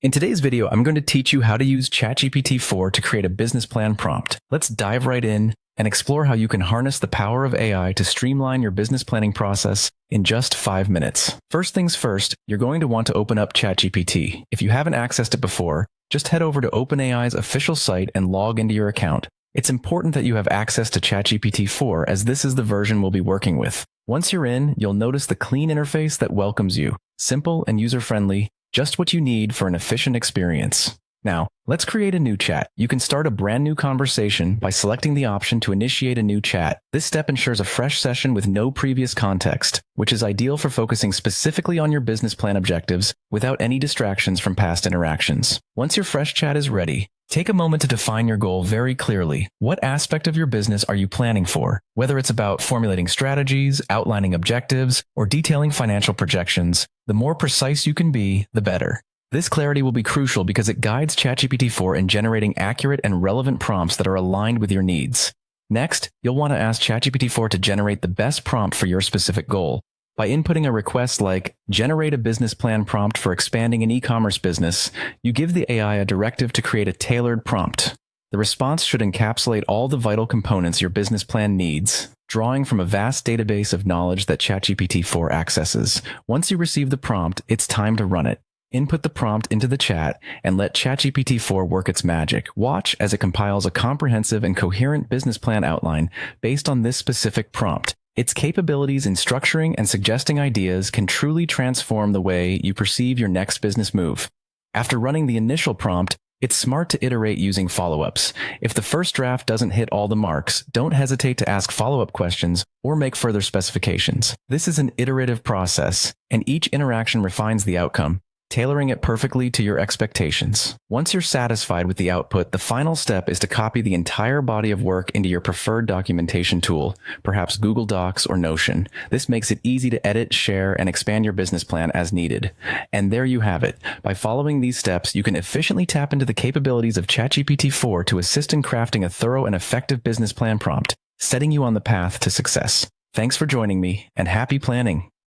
In today's video, I'm going to teach you how to use Chatgpt-4 to create a business plan prompt. Let's dive right in and explore how you can harness the power of AI to streamline your business planning process in just 5 minutes. First things first, you're going to want to open up ChatGPT. If you haven't accessed it before, just head over to OpenAI's official site and log into your account. It's important that you have access to Chatgpt-4 as this is the version we'll be working with. Once you're in, you'll notice the clean interface that welcomes you. Simple and user-friendly, just what you need for an efficient experience. Now, let's create a new chat. You can start a brand new conversation by selecting the option to initiate a new chat. This step ensures a fresh session with no previous context, which is ideal for focusing specifically on your business plan objectives without any distractions from past interactions. Once your fresh chat is ready, take a moment to define your goal very clearly. What aspect of your business are you planning for? Whether it's about formulating strategies, outlining objectives, or detailing financial projections, the more precise you can be, the better. This clarity will be crucial because it guides Chatgpt-4 in generating accurate and relevant prompts that are aligned with your needs. Next, you'll want to ask Chatgpt-4 to generate the best prompt for your specific goal. By inputting a request like, generate a business plan prompt for expanding an e-commerce business, you give the AI a directive to create a tailored prompt. The response should encapsulate all the vital components your business plan needs, drawing from a vast database of knowledge that Chatgpt-4 accesses. Once you receive the prompt, it's time to run it. Input the prompt into the chat and let Chatgpt-4 work its magic. Watch as it compiles a comprehensive and coherent business plan outline based on this specific prompt. Its capabilities in structuring and suggesting ideas can truly transform the way you perceive your next business move. After running the initial prompt, it's smart to iterate using follow-ups. If the first draft doesn't hit all the marks, don't hesitate to ask follow-up questions or make further specifications. This is an iterative process, and each interaction refines the outcome, tailoring it perfectly to your expectations. Once you're satisfied with the output, the final step is to copy the entire body of work into your preferred documentation tool, perhaps Google Docs or Notion. This makes it easy to edit, share, and expand your business plan as needed. And there you have it. By following these steps, you can efficiently tap into the capabilities of Chatgpt-4 to assist in crafting a thorough and effective business plan prompt, setting you on the path to success. Thanks for joining me, and happy planning.